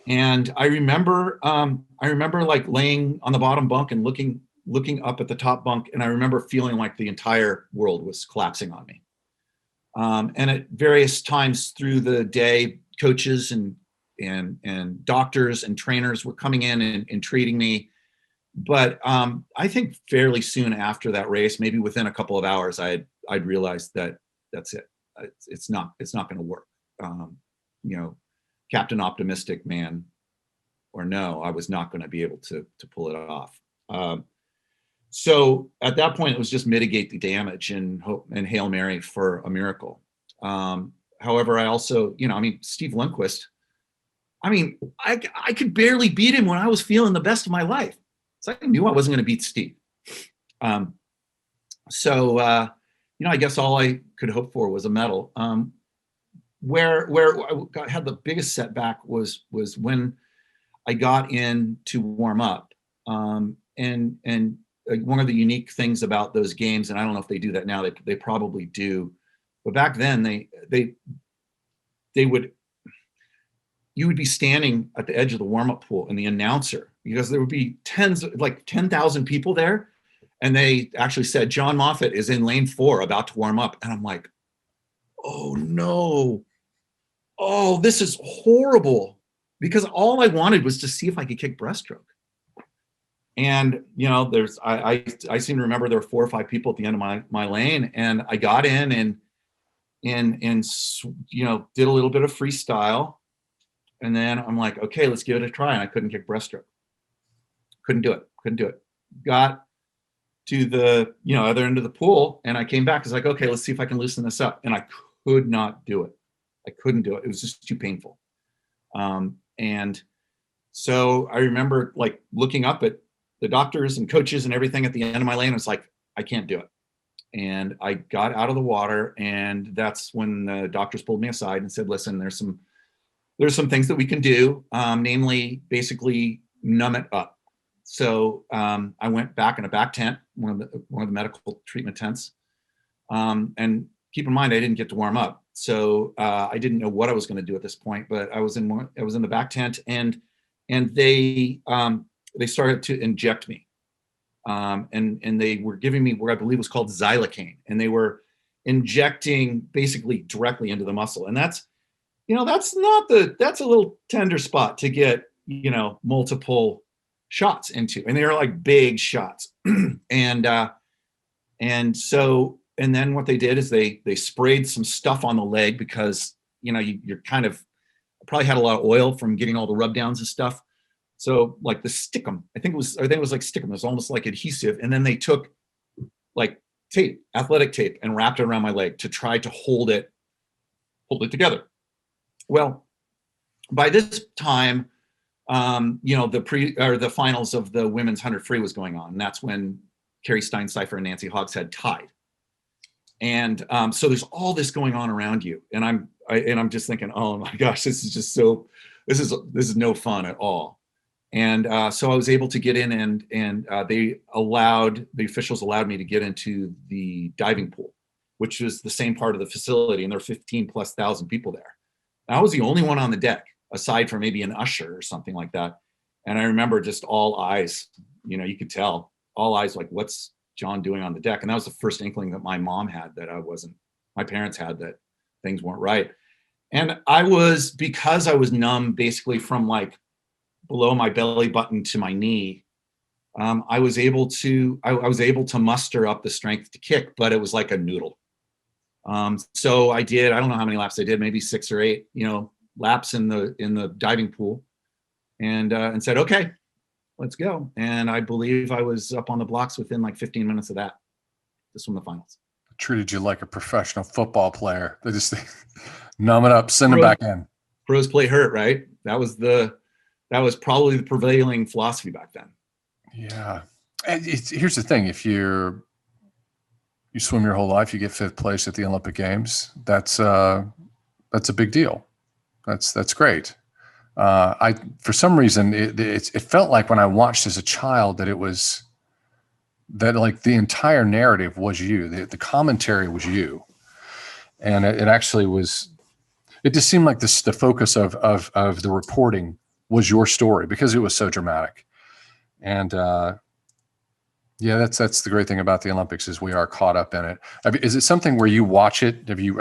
And I remember like laying on the bottom bunk and looking up at the top bunk, and I remember feeling like the entire world was collapsing on me. And at various times through the day, coaches and doctors and trainers were coming in and treating me. But I think fairly soon after that race, maybe within a couple of hours, I'd realized that that's it. It's not going to work. Captain Optimistic man or no, I was not going to be able to pull it off. So at that point, it was just mitigate the damage and hope and Hail Mary for a miracle. However, I also, Steve Lundquist, I could barely beat him when I was feeling the best of my life. So I knew I wasn't going to beat Steve. So I guess all I could hope for was a medal. Where had the biggest setback was when I got in to warm up. And one of the unique things about those games, and I don't know if they do that now, they probably do, but back then they would, you would be standing at the edge of the warm-up pool and the announcer, because there would be like 10,000 people there, and they actually said John Moffet is in lane 4 about to warm up, and I'm like, oh no, oh, this is horrible, because all I wanted was to see if I could kick breaststroke. And there's I seem to remember there were 4 or 5 people at the end of my lane, and I got in and did a little bit of freestyle, and then I'm like, okay, let's give it a try, and I couldn't kick breaststroke. Couldn't do it. Got to the other end of the pool, and I came back. It's like, okay, let's see if I can loosen this up, and I could not do it. I couldn't do it. It was just too painful. And so I remember like looking up at the doctors and coaches and everything at the end of my lane. I was like, I can't do it. And I got out of the water, and that's when the doctors pulled me aside and said, listen, there's some things that we can do, namely basically numb it up. So I went back in a back tent, one of the medical treatment tents. And keep in mind, I didn't get to warm up. So I didn't know what I was going to do at this point, but I was in the back tent, and they started to inject me. And they were giving me what I believe was called xylocaine, and they were injecting basically directly into the muscle. And that's a little tender spot to get, multiple shots into. And they were like big shots. And then what they did is they sprayed some stuff on the leg, because, you're kind of probably had a lot of oil from getting all the rub downs and stuff. So like the stickum, I think it was like stickum. It was almost like adhesive. And then they took like tape, athletic tape, and wrapped it around my leg to try to hold it together. Well, by this time, the finals of the women's 100 free was going on. And that's when Carrie Steincypher and Nancy Hogshead tied. And so there's all this going on around you. And I'm just thinking, oh my gosh, this is no fun at all. And so I was able to get in, and the officials allowed me to get into the diving pool, which was the same part of the facility. And there were 15,000+ people there. And I was the only one on the deck, aside from maybe an usher or something like that. And I remember just all eyes, you could tell all eyes, like, what's John doing on the deck? And that was the first inkling that my mom had, that my parents had, that things weren't right. And because I was numb basically from like below my belly button to my knee, I was able to muster up the strength to kick, but it was like a noodle. So I don't know how many laps I did, maybe 6 or 8, laps in the diving pool, and said, okay, let's go. And I believe I was up on the blocks within like 15 minutes of that, to swim the finals. Treated you like a professional football player. They just numb it up, send it back in. Pros play hurt, right? That was probably the prevailing philosophy back then. Yeah. And here's the thing. If you swim your whole life, you get 5th place at the Olympic Games. That's a big deal. That's great. For some reason, it felt like when I watched as a child that like the entire narrative was you, the commentary was you. And it actually was, it just seemed like the focus of the reporting was your story, because it was so dramatic. And yeah, that's the great thing about the Olympics, is we are caught up in it. Is it something where you watch it? Did you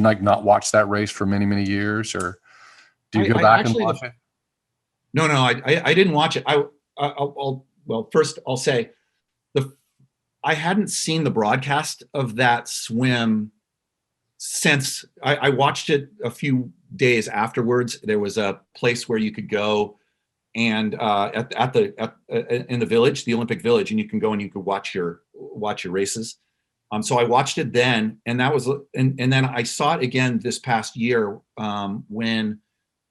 not watch that race for many, many years, or do you go back and watch it? No, I didn't watch it. First I'll say I hadn't seen the broadcast of that swim since I watched it a few days afterwards. There was a place where you could go, and in the village, the Olympic Village, and you can go and you could watch your races. So I watched it then, and then I saw it again this past year, when,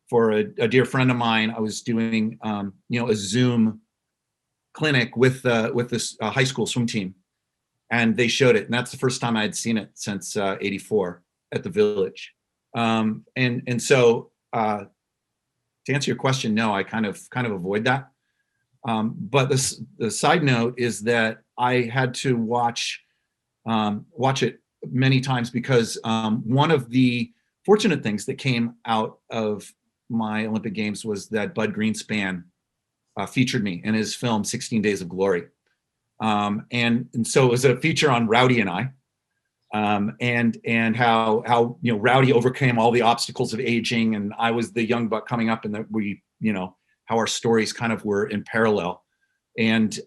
for a dear friend of mine, I was doing a Zoom clinic with this high school swim team. and they showed it, and that's the first time I had seen it since '84 at the Village. And so to answer your question, no, I kind of avoid that. But the side note is that I had to watch it many times because one of the fortunate things that came out of my Olympic Games was that Bud Greenspan featured me in his film 16 Days of Glory. And so it was a feature on Rowdy and I, and how Rowdy overcame all the obstacles of aging, and I was the young buck coming up, and that we, how our stories kind of were in parallel. And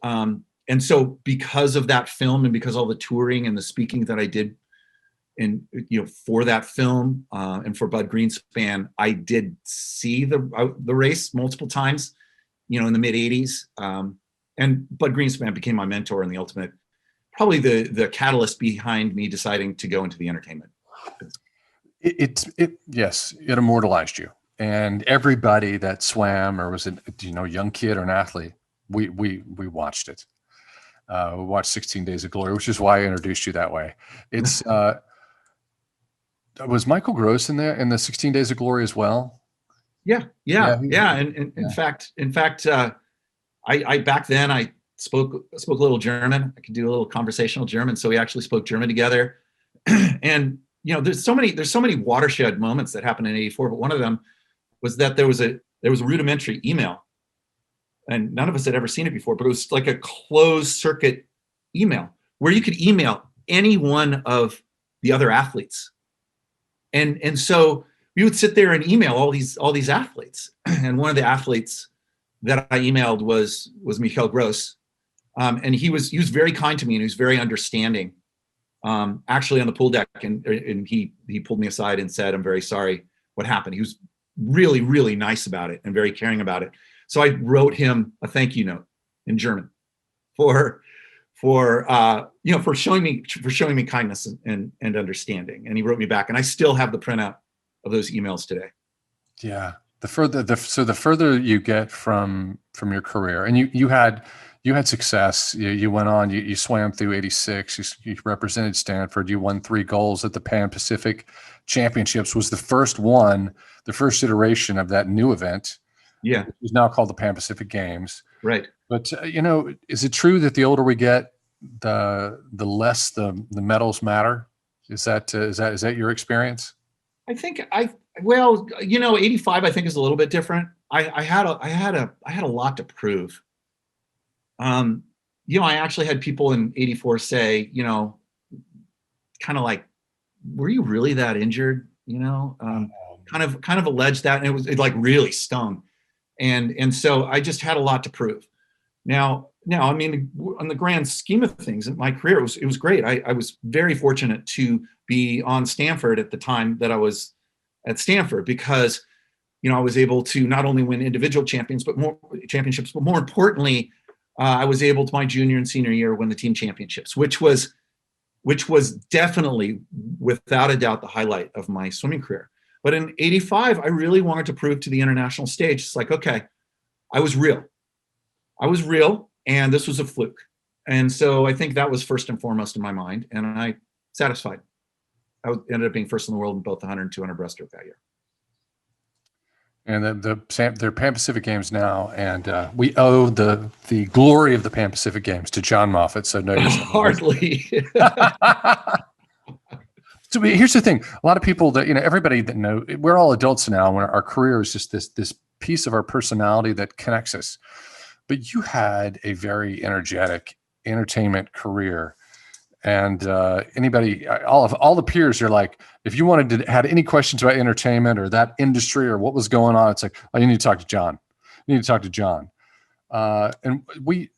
so because of that film, and because all the touring and the speaking that I did for that film, and for Bud Greenspan, I did see the race multiple times, in the mid '80s. And Bud Greenspan became my mentor and the ultimate, probably the catalyst behind me deciding to go into the entertainment. Yes, it immortalized you. And everybody that swam or was a young kid or an athlete, we watched it. We watched 16 Days of Glory, which is why I introduced you that way. It's was Michael Gross in there in the 16 Days of Glory as well? Yeah. And in fact, I back then I spoke a little German. I could do a little conversational German, so we actually spoke German together. And there's so many watershed moments that happened in '84, but one of them was that there was a rudimentary email, and none of us had ever seen it before, but it was like a closed circuit email where you could email any one of the other athletes. And so we would sit there and email all these athletes. And one of the athletes that I emailed was Michael Gross. And he was very kind to me, and he was very understanding, actually on the pool deck. And he pulled me aside and said, "I'm very sorry what happened." He was really, really nice about it and very caring about it. So I wrote him a thank you note in German for showing me kindness and understanding. And he wrote me back, and I still have the printout of those emails today. Yeah. The further you get from your career, and you had success, you went on, you swam through '86, you represented Stanford, you won 3 golds at the Pan Pacific Championships, was the first iteration of that new event. Yeah. Which is now called the Pan Pacific Games. Right. But is it true that the older we get, the less the medals matter? Is that your experience? I think '85 I think is a little bit different. I had a lot to prove. I actually had people in '84 say, kind of like, "Were you really that injured?" Kind of alleged that, and it like really stung. And so I just had a lot to prove. Now, I mean, on the grand scheme of things in my career, it was great. I was very fortunate to be on Stanford at the time that I was at Stanford, because, I was able to not only win individual championships, but more importantly, I was able to, my junior and senior year, win the team championships, which was definitely, without a doubt, the highlight of my swimming career. But in '85, I really wanted to prove to the international stage, it's like, okay, I was real, and this was a fluke. And so I think that was first and foremost in my mind, and I satisfied. I ended up being first in the world in both the 100 and 200 breaststroke that year. And they're Pan Pacific Games now, and we owe the glory of the Pan Pacific Games to John Moffet. So no, hardly. So here's the thing: a lot of people that everybody that know, we're all adults now, and our career is just this piece of our personality that connects us. But you had a very energetic entertainment career. And anybody, all the peers are like, if you had any questions about entertainment or that industry or what was going on, it's like, oh, you need to talk to John. You need to talk to John. And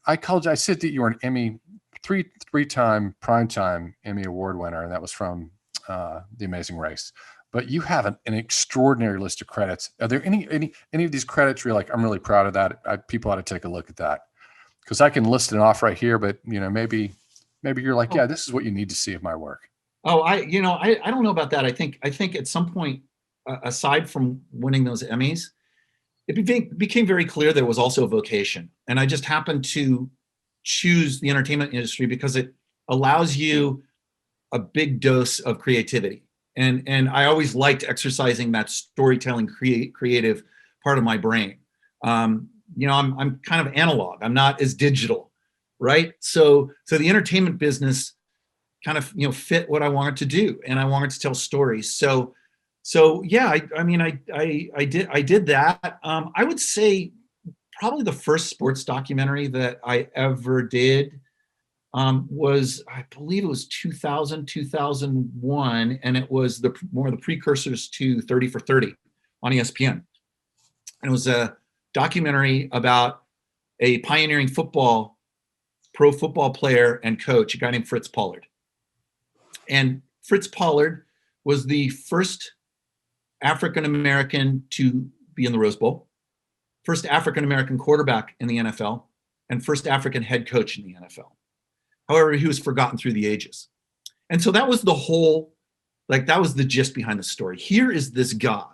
I said that you were an Emmy, three-time primetime Emmy Award winner, and that was from The Amazing Race. But you have an extraordinary list of credits. Are there any of these credits where you're like, I'm really proud of that? People ought to take a look at that, because I can list it off right here, but maybe you're like, yeah, this is what you need to see of my work. Oh, I don't know about that. I think at some point, aside from winning those Emmys, it became very clear there was also a vocation. And I just happened to choose the entertainment industry because it allows you a big dose of creativity. And I always liked exercising that storytelling creative part of my brain. I'm kind of analog. I'm not as digital, right? So the entertainment business kind of fit what I wanted to do, and I wanted to tell stories. So yeah, I did that. I would say probably the first sports documentary that I ever did was, I believe it was 2000, 2001, and it was one of the precursors to 30 for 30 on ESPN. And it was a documentary about a pioneering pro football player and coach, a guy named Fritz Pollard. And Fritz Pollard was the first African-American to be in the Rose Bowl, first African-American quarterback in the NFL, and first African head coach in the NFL. However, he was forgotten through the ages. And so that was that was the gist behind the story. Here is this guy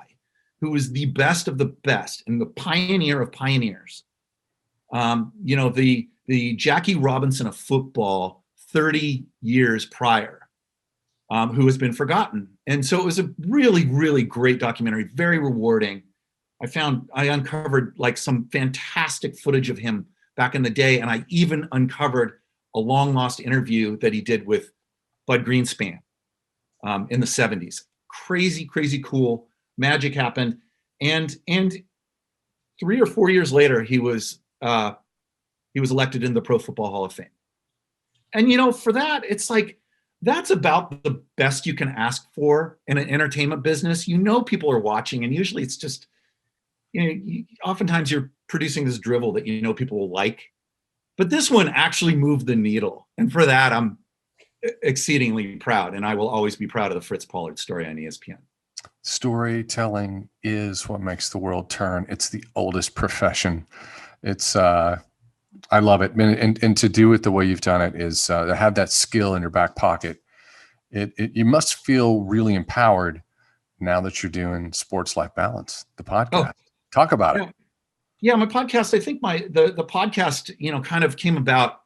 who was the best of the best and the pioneer of pioneers. The Jackie Robinson of football 30 years prior, who has been forgotten. And so it was a really, really great documentary, very rewarding. I uncovered like some fantastic footage of him back in the day. And I even uncovered a long lost interview that he did with Bud Greenspan in the 70s. Crazy, crazy cool. Magic happened. And 3 or 4 years later, he was elected into the Pro Football Hall of Fame. And for that, it's like, that's about the best you can ask for in an entertainment business. People are watching, and usually it's just, oftentimes you're producing this drivel that people will like. But this one actually moved the needle. And for that, I'm exceedingly proud. And I will always be proud of the Fritz Pollard story on ESPN. Storytelling is what makes the world turn. It's the oldest profession. It's, I love it. And to do it the way you've done it is to have that skill in your back pocket. You must feel really empowered now that you're doing Sports Life Balance, the podcast. Talk about it. Yeah, my podcast, I think the podcast, kind of came about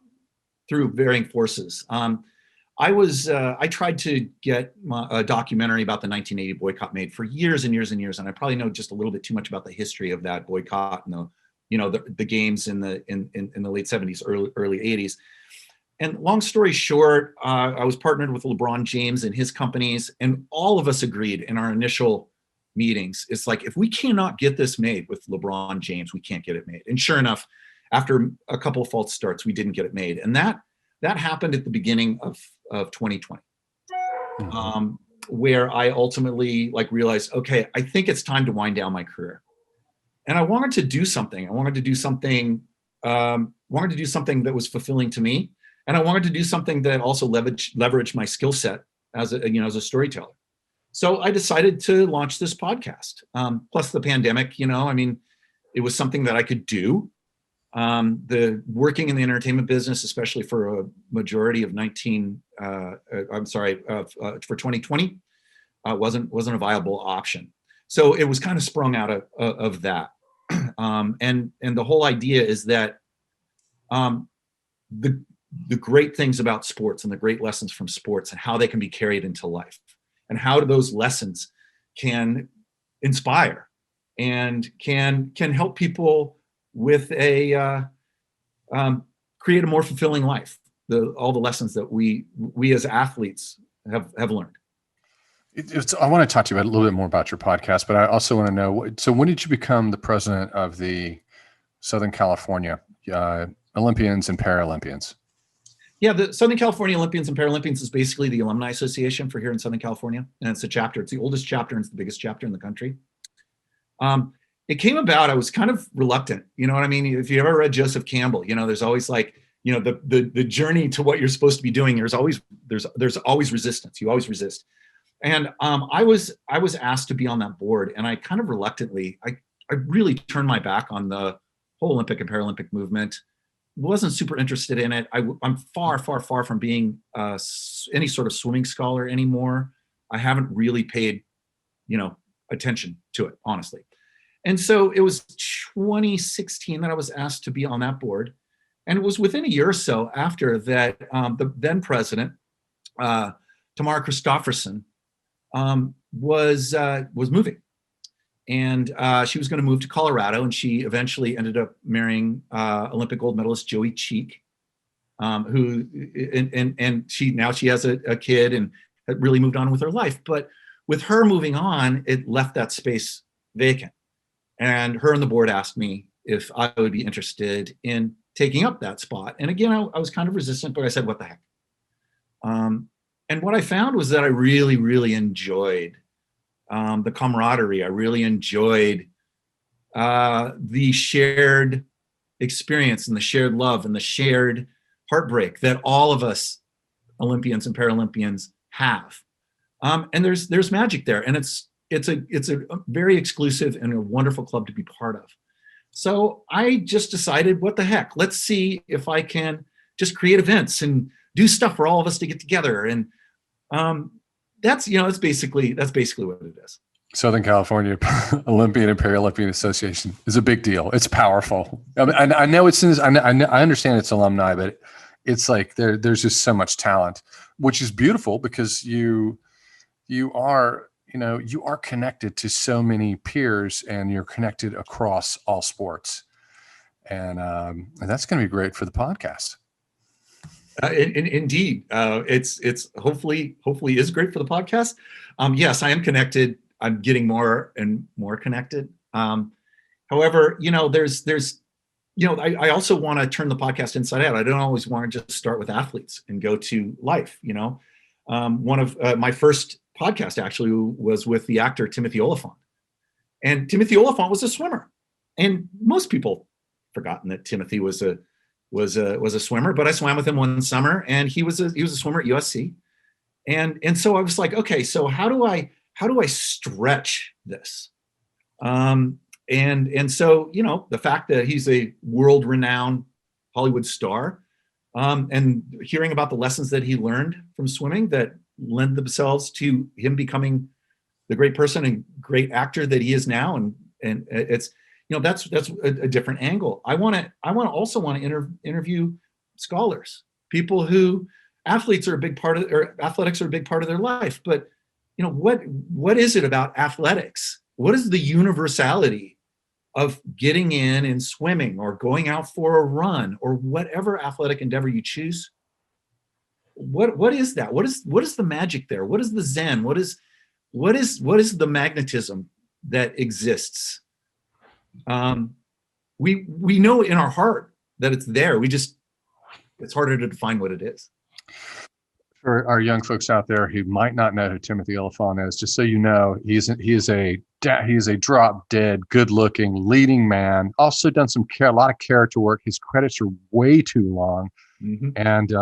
through varying forces. I tried to get a documentary about the 1980 boycott made for years and years and years, and I probably know just a little bit too much about the history of that boycott and the games in the late 70s, early 80s. And long story short, I was partnered with LeBron James and his companies, and all of us agreed in our initial meetings. It's like, if we cannot get this made with LeBron James, we can't get it made. And sure enough, after a couple of false starts, we didn't get it made. And that happened at the beginning of 2020, where I ultimately realized, okay, I think it's time to wind down my career. And I wanted to do something. I wanted to do something that was fulfilling to me. And I wanted to do something that also leveraged my skill set as a storyteller. So I decided to launch this podcast. Plus the pandemic, it was something that I could do. The working in the entertainment business, especially for a majority of for 2020, wasn't a viable option. So it was kind of sprung out of that. And the whole idea is that the great things about sports and the great lessons from sports and how they can be carried into life, and how those lessons can inspire and can help people with create a more fulfilling life. All the lessons that we as athletes have learned. I want to talk to you a little bit more about your podcast, but I also want to know, so when did you become the president of the Southern California Olympians and Paralympians? Yeah, the Southern California Olympians and Paralympians is basically the alumni association for here in Southern California. And it's a chapter. It's the oldest chapter and it's the biggest chapter in the country. It came about, I was kind of reluctant. You know what I mean? If you ever read Joseph Campbell, there's always the journey to what you're supposed to be doing. There's always resistance. You always resist. And I was asked to be on that board, and I kind of reluctantly, I really turned my back on the whole Olympic and Paralympic movement. Wasn't super interested in it. I'm far, far, far from being any sort of swimming scholar anymore. I haven't really paid, attention to it, honestly. And so it was 2016 that I was asked to be on that board. And it was within a year or so after that the then president, Tamara Christofferson, was moving. And she was going to move to Colorado, and she eventually ended up marrying Olympic gold medalist Joey Cheek, who she has a kid and had really moved on with her life. But with her moving on, it left that space vacant. And her and the board asked me if I would be interested in taking up that spot. And again, I was kind of resistant, but I said, what the heck? And what I found was that I really, really enjoyed the camaraderie. I really enjoyed the shared experience and the shared love and the shared heartbreak that all of us Olympians and Paralympians have. And there's magic there, and it's a very exclusive and a wonderful club to be part of. So I just decided, what the heck? Let's see if I can just create events and do stuff for all of us to get together. And that's basically what it is. Southern California Olympian and Paralympian Association is a big deal. It's powerful. I mean, I know I understand it's alumni, but it's like there's just so much talent, which is beautiful because you are connected to so many peers, and you're connected across all sports, and that's going to be great for the podcast. Indeed, it's hopefully is great for the podcast. Yes, I am connected. I'm getting more and more connected. However, I also want to turn the podcast inside out. I don't always want to just start with athletes and go to life. One of my first podcast actually was with the actor Timothy Oliphant, and Timothy Oliphant was a swimmer, and most people forgotten that Timothy was a swimmer. But I swam with him one summer, and he was a swimmer at USC, and so I was like, okay, so how do I stretch this? And so the fact that he's a world-renowned Hollywood star, and hearing about the lessons that he learned from swimming that lend themselves to him becoming the great person and great actor that he is now, and it's that's a different angle. I also want to interview scholars, people who athletics are a big part of their life. But what is it about athletics? What is the universality of getting in and swimming or going out for a run or whatever athletic endeavor you choose? What is that? What is the magic there? What is the zen? What is the magnetism that exists? We know in our heart that it's there. It's harder to define what it is. For our young folks out there who might not know who Timothy Oliphant is, just so you know, he is a drop dead, good looking leading man. Also done a lot of character work. His credits are way too long. Mm-hmm. And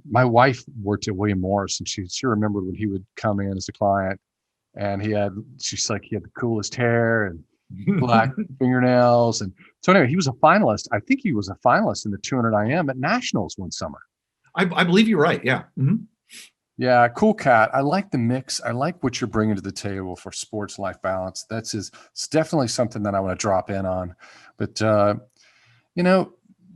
my wife worked at William Morris, and she remembered when he would come in as a client, and he had the coolest hair and black fingernails. And so anyway, he was a finalist. I think he was a finalist in the 200 IM at Nationals one summer. I believe you're right. Yeah. Mm-hmm. Yeah, cool cat. I like the mix. I like what you're bringing to the table for sports life balance. It's definitely something that I want to drop in on. But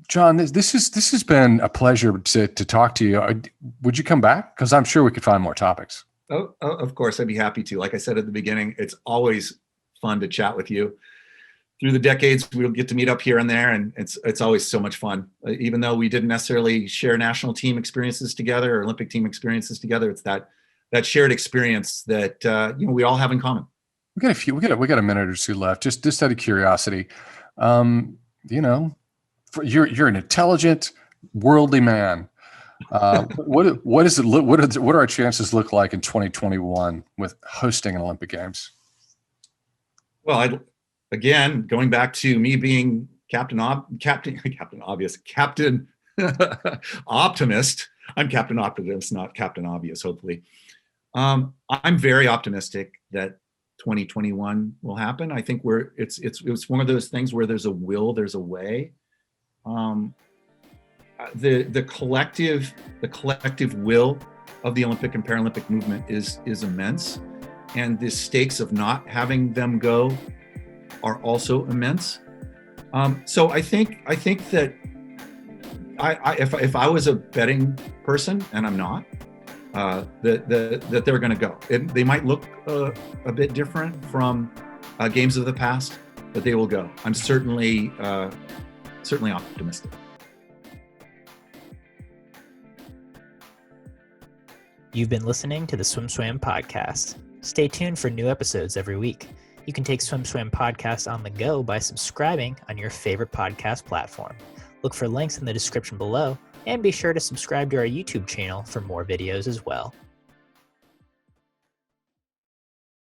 John, this has been a pleasure to talk to you. Would you come back? Because I'm sure we could find more topics. Oh, of course, I'd be happy to. Like I said at the beginning, it's always fun to chat with you. Through the decades, we'll get to meet up here and there, and it's always so much fun. Even though we didn't necessarily share national team experiences together or Olympic team experiences together, it's that shared experience that we all have in common. We got a minute or two left. Just out of curiosity, you're an intelligent, worldly man. What do our chances look like in 2021 with hosting an Olympic Games? Well, again, going back to me being Captain Optimist. I'm Captain Optimist, not Captain Obvious, hopefully. I'm very optimistic that 2021 will happen. I think it's one of those things where there's a will, there's a way. The collective will of the Olympic and Paralympic movement is immense, and the stakes of not having them go are also immense. So I think that if I was a betting person, and I'm not, that they're going to go. They might look a bit different from games of the past, but they will go. I'm certainly optimistic. You've been listening to the SwimSwam podcast. Stay tuned for new episodes every week. You can take SwimSwam podcast on the go by subscribing on your favorite podcast platform. Look for links in the description below, and be sure to subscribe to our YouTube channel for more videos as well.